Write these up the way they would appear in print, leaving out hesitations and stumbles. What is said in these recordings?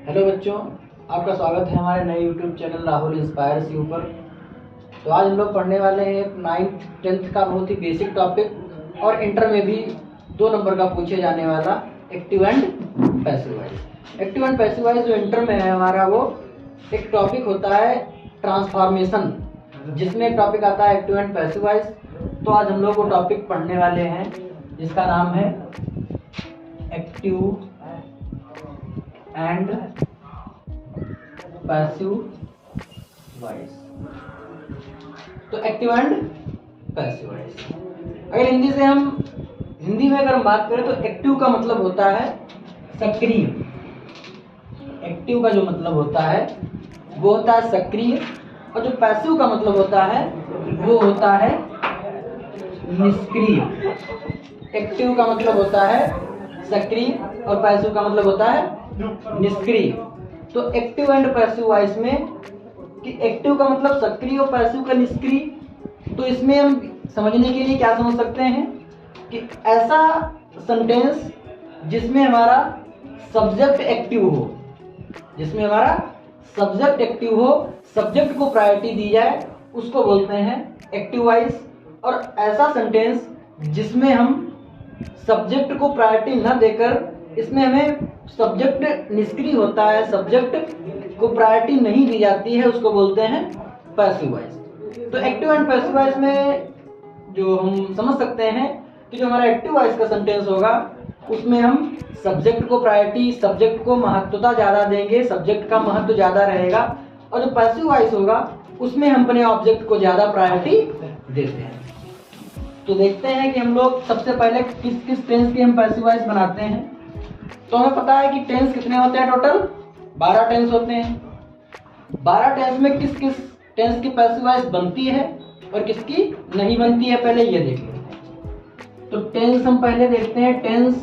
Hello बच्चों, आपका स्वागत है हमारे नए YouTube channel Rahul inspires you पर। तो आज हम लोग पढ़ने वाले हैं एक 9th-10th का बहुत ही बेसिक टॉपिक और इंटर में भी 2 नंबर का पूछे जाने वाला active and passive voice. Active and passive voice जो इंटर में है हमारा, वो एक टॉपिक होता है ट्रांसफॉर्मेशन, जिसमें टॉपिक आता है एक्टिव एंड पैसिव वॉइस। तो आज हम लोग वो टॉपिक पढ़ने वाले हैं जिसका नाम है एक्टिव एंड पैसिव वॉइस। तो एक्टिव एंड पैसिव वॉइस, अगर हिंदी में अगर हम बात करें तो एक्टिव का मतलब होता है सक्रिय। एक्टिव का जो मतलब होता है वो होता है सक्रिय, और जो पैसिव का मतलब होता है वो होता है निष्क्रिय। एक्टिव का मतलब होता है सक्रिय और पैसिव का मतलब होता है निष्क्रिय। तो एक्टिव एंड पैसिव वॉइस में कि एक्टिव का मतलब सक्रिय और पैसिव का निष्क्रिय, तो इसमें हम समझने के लिए क्या समझ सकते हैं कि ऐसा सेंटेंस जिसमें हमारा सब्जेक्ट एक्टिव हो, जिसमें हमारा सब्जेक्ट एक्टिव हो, सब्जेक्ट को प्रायोरिटी दी जाए, उसको बोलते हैं एक्टिव वॉइस। और ऐसा सेंटेंस जिसमें हम सब्जेक्ट को प्रायोरिटी न देकर, इसमें हमें सब्जेक्ट निष्क्रिय होता है, सब्जेक्ट को प्रायोरिटी नहीं दी जाती है, उसको बोलते हैं पैसिव वॉइस। तो एक्टिव एंड पैसिव वॉइस में जो हम समझ सकते हैं कि जो हमारा एक्टिव वॉइस का सेंटेंस होगा उसमें हम सब्जेक्ट को प्रायोरिटी, सब्जेक्ट को महत्वता ज़्यादा देंगे, सब्जेक्ट का महत्व ज़्यादा रहेगा। और जो पैसिव वॉइस होगा उसमें हम अपने ऑब्जेक्ट को ज़्यादा प्रायोरिटी देते हैं। तो देखते हैं कि हम लोग सबसे पहले किस किस टेंस की हम पैसिव वॉइस बनाते हैं। तो हमें पता है कि टेंस कितने होते हैं, टोटल 12 टेंस होते हैं। 12 टेंस में किस किस टेंस की पैसिव वॉइस बनती है और किसकी नहीं बनती है, पहले ये देख लेते हैं। तो टेंस हम पहले देखते हैं। टेंस,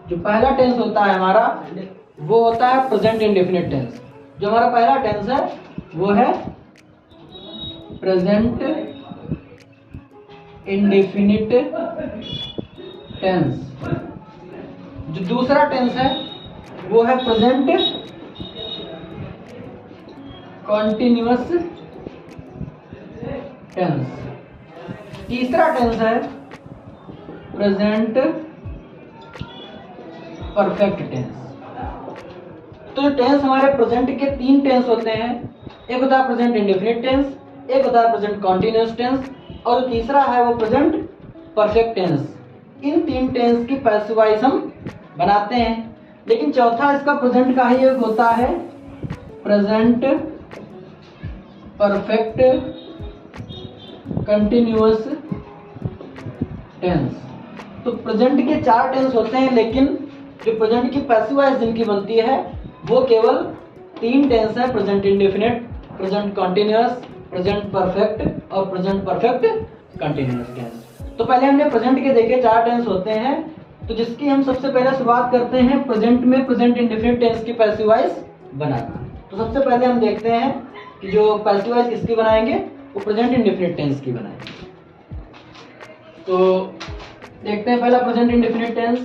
जो पहला टेंस होता है हमारा वो होता है प्रेजेंट इंडेफिनिट टेंस। जो हमारा पहला टेंस है वो है प्रेजेंट इंडेफिनिट टेंस। जो दूसरा टेंस है वो है प्रेजेंट कॉन्टिन्यूअस टेंस। तीसरा टेंस है प्रेजेंट परफेक्ट टेंस। तो जो टेंस हमारे प्रेजेंट के 3 टेंस होते हैं, एक होता है प्रेजेंट इंडेफिनिट टेंस, एक होता है प्रेजेंट कॉन्टिन्यूअस टेंस, और तीसरा है वो प्रेजेंट परफेक्ट टेंस। इन 3 टेंस की पैसिव वॉइस हम बनाते हैं। लेकिन चौथा इसका प्रेजेंट का ही एक होता है प्रेजेंट परफेक्ट कंटिन्यूअस टेंस। तो प्रेजेंट के 4 टेंस होते हैं, लेकिन जो प्रेजेंट की पैसिव वॉइस जिनकी बनती है वो केवल 3 टेंस है, present indefinite, present continuous, present perfect और प्रेजेंट परफेक्ट कंटिन्यूअस टेंस। तो पहले हमने प्रेजेंट के देखे 4 टेंस होते हैं, तो जिसकी हम सबसे पहले शुरुआत करते हैं प्रेजेंट में प्रेजेंट इंडेफिनिट टेंस की पैसिव वॉइस बनाना। तो सबसे पहले हम देखते हैं कि जो पैसिव वॉइस किसकी बनाएंगे, वो प्रेजेंट इंडेफिनिट टेंस की बनाएंगे। तो देखते हैं पहला प्रेजेंट इंडेफिनिट टेंस।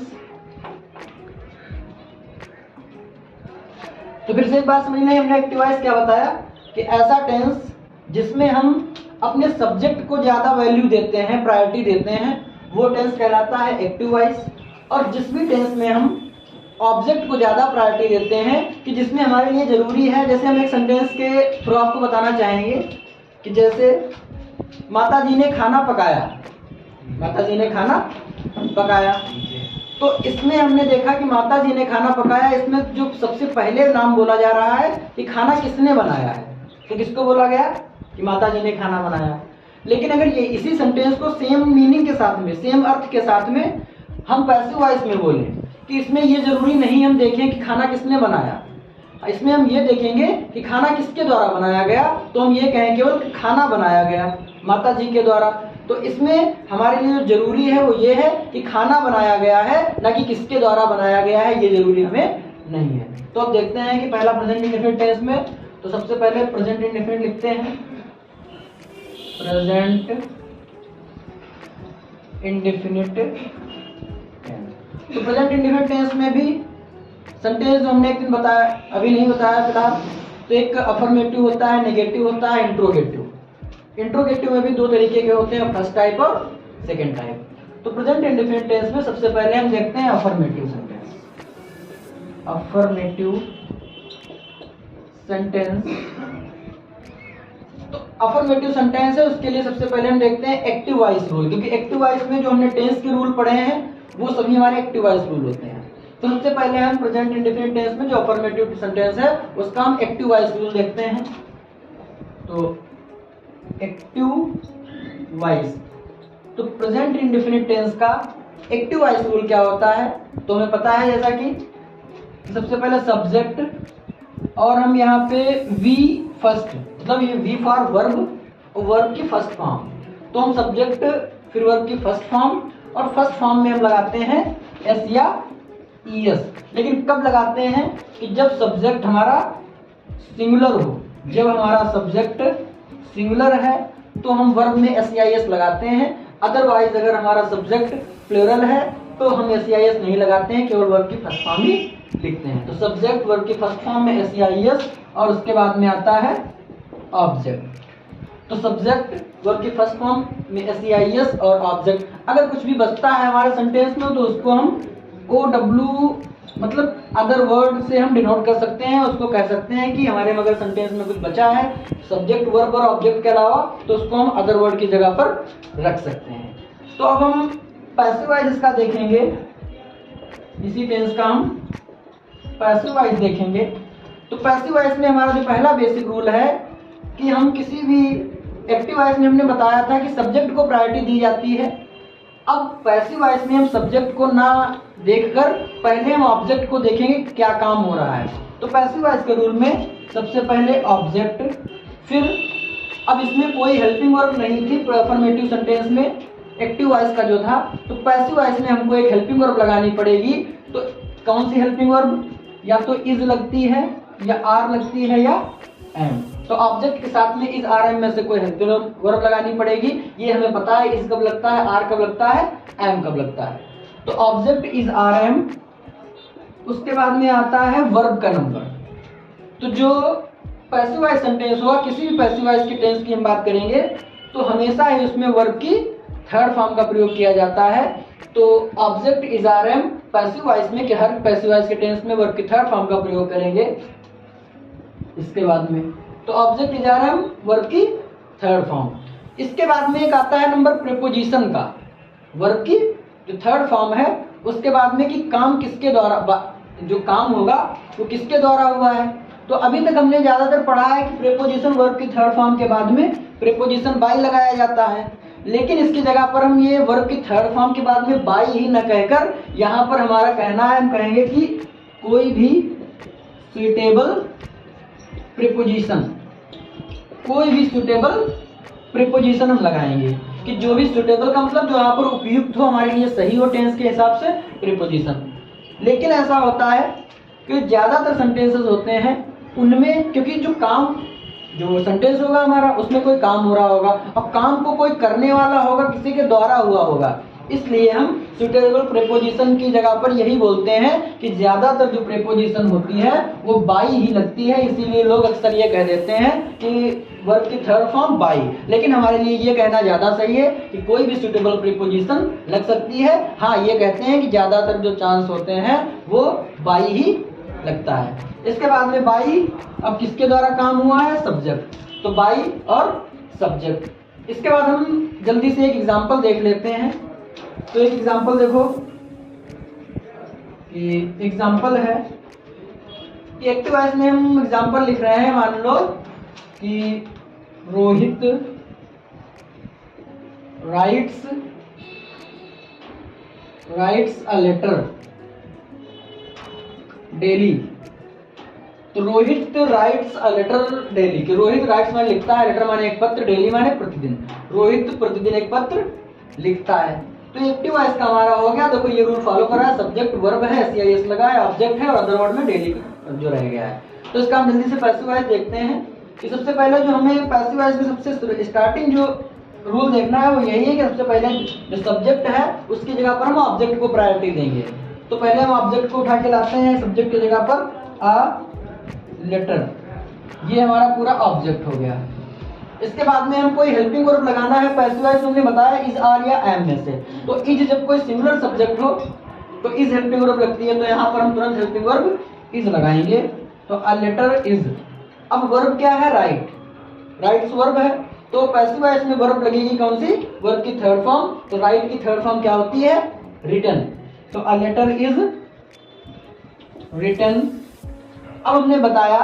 तो फिर से एक बात समझ लें, हमने एक्टिव वॉइस क्या बताया कि ऐसा टेंस जिसमें हम अपने सब्जेक्ट को ज्यादा वैल्यू देते हैं, प्रायोरिटी देते हैं, वो टेंस कहलाता है एक्टिव वॉइस। और जिस भी टेंस में हम ऑब्जेक्ट को ज्यादा प्रायोरिटी देते हैं कि जिसमें हमारे लिए जरूरी है, जैसे हम एक सेंटेंस के थ्रू आपको बताना चाहेंगे कि जैसे माता जी ने खाना पकाया, माता जी ने खाना पकाया। तो इसमें हमने देखा कि माता जी ने खाना पकाया, इसमें जो सबसे पहले नाम बोला जा रहा है कि खाना किसने बनाया है, तो किसको बोला गया कि माता जी ने खाना बनाया। लेकिन अगर ये इसी सेंटेंस को सेम मीनिंग के साथ में, सेम अर्थ के साथ में हम पैसिव वॉइस में बोलें कि इसमें ये जरूरी नहीं हम देखें कि खाना किसने बनाया, इसमें हम ये देखेंगे कि खाना किसके द्वारा बनाया गया, तो हम ये कहें केवल कि खाना बनाया गया माता जी के द्वारा। तो इसमें हमारे लिए जो जरूरी है वो ये है कि खाना बनाया गया है, ना कि किसके द्वारा बनाया गया है, ये जरूरी हमें नहीं है। तो अब देखते हैं कि पहला प्रेजेंट इंडेफिनिट टेंस में, तो सबसे पहले प्रेजेंट इंडेफिनिट लिखते हैं, प्रेजेंट इंडेफिनिट टेंस। तो प्रेजेंट इंडेफिनिट टेंस में भी सेंटेंस जो हमने एक दिन बताया, अभी नहीं बताया फिलहाल, तो एक अफर्मेटिव होता है, नेगेटिव होता है, इंट्रोगेटिव। इंट्रोगेटिव में भी दो तरीके के होते हैं, फर्स्ट टाइप और सेकेंड टाइप। तो प्रेजेंट इंडेफिनिट टेंस में सबसे पहले हम देखते हैं अफर्मेटिव सेंटेंस। अफर्मेटिव सेंटेंस, तो अफर्मेटिव सेंटेंस है, उसके लिए सबसे पहले हम देखते हैं एक्टिव वॉइस रूल, क्योंकि एक्टिव वॉइस में जो हमने टेंस के रूल पढ़े हैं वो सभी हमारे एक्टिव वॉइस रूल होते हैं। तो सबसे पहले हम प्रेजेंट इंडेफिनिट टेंस में जो अफर्मेटिव सेंटेंस है उसका हम एक्टिव वॉइस रूल देखते हैं। तो एक्टिव वॉइस, तो प्रेजेंट इंडेफिनिट टेंस का एक्टिव वॉइस रूल क्या होता है, तो हमें पता है जैसा कि सबसे पहले सब्जेक्ट, और हम यहाँ पे वी फर्स्ट, मतलब ये वी फॉर वर्ब और वर्ब की फर्स्ट फॉर्म, तो हम सब्जेक्ट फिर वर्ब की फर्स्ट फॉर्म, और फर्स्ट फॉर्म में हम लगाते हैं एस या ईएस। लेकिन कब लगाते हैं कि जब सब्जेक्ट हमारा सिंगुलर हो, जब हमारा सब्जेक्ट सिंगुलर है तो हम वर्ब में एस या ईएस लगाते हैं। अदरवाइज अगर हमारा सब्जेक्ट प्लूरल है तो हम एस या ईएस नहीं लगाते हैं, केवल वर्ब की फर्स्ट फॉर्म ही लिखते हैं। तो सब्जेक्ट वर्ब की फर्स्ट फॉर्म में एस या ईएस, और उसके बाद में आता है ऑब्जेक्ट। तो सब्जेक्ट वर्ब की फर्स्ट फॉर्म में एस या ईएस और ऑब्जेक्ट। अगर कुछ भी बचता है हमारे सेंटेंस में तो उसको हम ओ डब्ल्यू, मतलब अदर वर्ड से हम डिनोट कर सकते हैं। उसको कह सकते हैं कि हमारे अगर सेंटेंस में कुछ बचा है सब्जेक्ट वर्ब और ऑब्जेक्ट के अलावा, तो उसको हम अदर वर्ड की जगह पर रख सकते हैं। तो अब हम पैसिव वॉइस इसका देखेंगे, इसी टेंस का हम पैसिव वॉइस देखेंगे। तो पैसिव वॉइस में हमारा जो पहला बेसिक रूल है कि हम किसी भी, एक्टिव वॉइस में हमने बताया था कि सब्जेक्ट को प्रायोरिटी दी जाती है। अब पैसिव वॉइस में हम सब्जेक्ट को ना देखकर पहले हम ऑब्जेक्ट को देखेंगे क्या काम हो रहा है। तो पैसिव वॉइस के रूल में सबसे पहले ऑब्जेक्ट, फिर अब इसमें कोई हेल्पिंग वर्ब नहीं थी अफर्मेटिव सेंटेंस में, एक्टिव वॉइस का जो था, तो पैसिव वॉइस में हमको एक हेल्पिंग वर्ब लगानी पड़ेगी। तो कौन सी हेल्पिंग वर्ब, या तो इज लगती है या आर लगती है या एम। तो ऑब्जेक्ट के साथ में इज आर एम में से कोई हेल्पिंग वर्ब लगानी पड़ेगी। ये हमें पता है इज कब लगता है, आर कब लगता है, एम कब लगता है। तो ऑब्जेक्ट इज आर एम, उसके बाद में आता है वर्ब का नंबर। तो जो पैसिव वॉइस सेंटेंस होगा, किसी भी पैसिव वॉइस की टेंस की हम बात करेंगे तो हमेशा ही उसमें वर्ब की थर्ड फॉर्म का प्रयोग किया जाता है। तो object is are am passive voice में, कि हर पैसिव वॉइस के टेंस में वर्ब की थर्ड फॉर्म का प्रयोग करेंगे। इसके बाद में तो object is are am verb की थर्ड फॉर्म। इसके बाद में एक आता है नंबर प्रीपोजिशन का, वर्ब की जो थर्ड फॉर्म है, उसके बाद में कि काम किसके द्वारा, जो काम होगा वो किसके द्वारा हुआ है। तो अभी तक हमने ज्यादातर पढ़ा है कि प्रीपोजिशन वर्ब की थर्ड फॉर्म के बाद में प्रीपोजिशन बाय लगाया जाता है, लेकिन इसकी जगह पर हम ये वर्ब की थर्ड फॉर्म के बाद में बाय ही न कहकर यहाँ पर हमारा कहना है, हम कहेंगे कि कोई भी सुइटेबल प्रीपोजिशन, कोई भी सुटेबल प्रीपोजिशन हम लगाएंगे, कि जो भी सुटेबल का मतलब जो यहाँ पर उपयुक्त हो, हमारे लिए सही हो टेंस के हिसाब से प्रीपोजिशन। लेकिन ऐसा होता है कि ज्यादातर सेंटेंसेस होते हैं उनमें, क्योंकि जो काम, जो सेंटेंस होगा हमारा उसमें कोई काम हो रहा होगा, और काम को कोई करने वाला होगा, किसी के द्वारा हुआ होगा, इसलिए हम सुटेबल प्रीपोजिशन की जगह पर यही बोलते हैं कि ज्यादातर जो प्रीपोजिशन होती है वो बाई ही लगती है। इसीलिए लोग अक्सर ये कह देते हैं कि वर्ब की थर्ड फॉर्म बाई, लेकिन हमारे लिए ये कहना ज्यादा सही है कि कोई भी सुटेबल प्रीपोजिशन लग सकती है। हाँ, ये कहते हैं कि ज्यादातर जो चांस होते हैं वो बाई ही लगता है। इसके बाद में बाई, अब किसके द्वारा काम हुआ है, सब्जेक्ट, तो बाई और सब्जेक्ट। इसके बाद हम जल्दी से एक एग्जांपल देख लेते हैं। तो एक एग्जांपल देखो, कि एग्जांपल है कि एक्टिव वॉइस में हम एग्जांपल लिख रहे हैं। मान लो कि Rohit writes a letter daily. तो Rohit writes a letter daily, कि रोहित राइट्स माने लिखता है, लेटर माने एक पत्र, डेली माने प्रतिदिन। रोहित प्रतिदिन एक पत्र लिखता है। तो एक्टिव वॉइस का हमारा हो गया। देखो ये रूल फॉलो कर रहा है, सब्जेक्ट वर्ब है, एस या एस लगा है, ऑब्जेक्ट है, और अदर वर्ड में डेली जो रह गया है। तो इसका हम जल्दी से पैसिव वॉइस देखते हैं कि सबसे पहले जो हमें पैसिव वॉइस में सबसे स्टार्टिंग जो रूल देखना है वो यही है कि सबसे पहले जो सब्जेक्ट है उसकी जगह पर हम ऑब्जेक्ट को प्रायोरिटी देंगे। तो पहले हम ऑब्जेक्ट को उठा के लाते हैं सब्जेक्ट की जगह पर अ लेटर, ये हमारा पूरा ऑब्जेक्ट हो गया। इसके बाद में हम कोई हेल्पिंग वर्ब लगाना है पैसिव वॉइस हमने बताया इज आर या एम में से। तो इज जब कोई सिंगुलर सब्जेक्ट हो तो इज हेल्पिंग वर्ब लगती है, तो यहाँ पर हम तुरंत हेल्पिंग वर्ब इज लगाएंगे। तो अ लेटर इज, अब वर्ब क्या है? राइट, राइट्स वर्ब है, तो पैसिव वॉइस में वर्ब लगेगी कौन सी? वर्ब की थर्ड फॉर्म। तो राइट की थर्ड फॉर्म क्या होती है? रिटन। तो अ लेटर इज रिटन। अब हमने बताया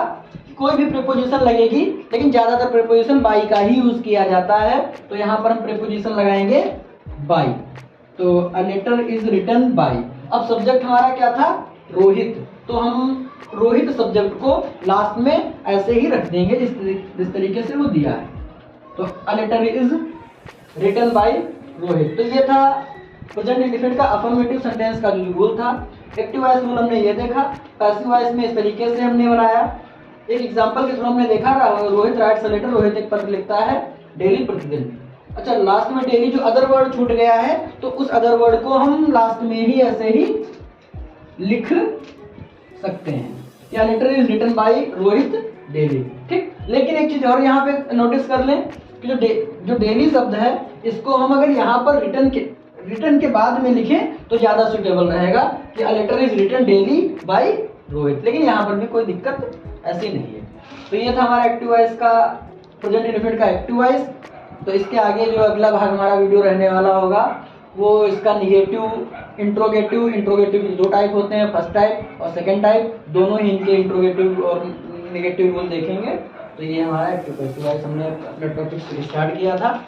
कोई भी प्रीपोजिशन लगेगी, लेकिन ज्यादातर प्रीपोजिशन बाई का ही यूज किया जाता है, तो यहाँ पर हम प्रीपोजिशन लगाएंगे बाई। तो a letter is written by. अब सब्जेक्ट हमारा क्या था? रोहित, तो हम रोहित सब्जेक्ट को लास्ट में ऐसे ही रख देंगे जिस तरीके से वो दिया है। तो a letter is written by Rohit. तो ये था प्रेजेंट इंडेफिनिट का अफर्मेटिव सेंटेंस का जो रूल था। एक्टिव वॉइस रूल हमने ये देखा, पैसिव वॉइस में इस तरीके से हमने बनाया। एक एग्जांपल के थ्रू हमने देखा Rohit writes a letter, Rohit एक पत्र लिखता है डेली, प्रतिदिन। अच्छा, लास्ट में डेली जो अदर वर्ड छूट गया है, तो उस अदर वर्ड को हम लास्ट में ही ऐसे ही लिख सकते हैं, या letter is written by Rohit daily. ठीक, लेकिन एक चीज और यहाँ पे नोटिस कर लें कि जो डेली शब्द है, इसको हम अगर यहाँ पर रिटन के बाद में लिखें तो ज्यादा सुटेबल रहेगा कि a letter is written daily by Rohit, लेकिन यहाँ पर भी कोई दिक्कत ऐसी नहीं है। तो ये था हमारा एक्टिव वॉइस का, प्रेजेंट इंडेफिनिट का एक्टिव वॉइस। तो इसके आगे जो अगला भाग हमारा वीडियो रहने वाला होगा वो इसका निगेटिव, इंट्रोगेटिव। इंट्रोगेटिव के दो टाइप होते हैं, फर्स्ट टाइप और सेकंड टाइप, दोनों ही इनके इंट्रोगेटिव और निगेटिव रूल देखेंगे। तो ये हमारा एक्टिव वॉइस हमने अपना टॉपिक स्टार्ट किया था।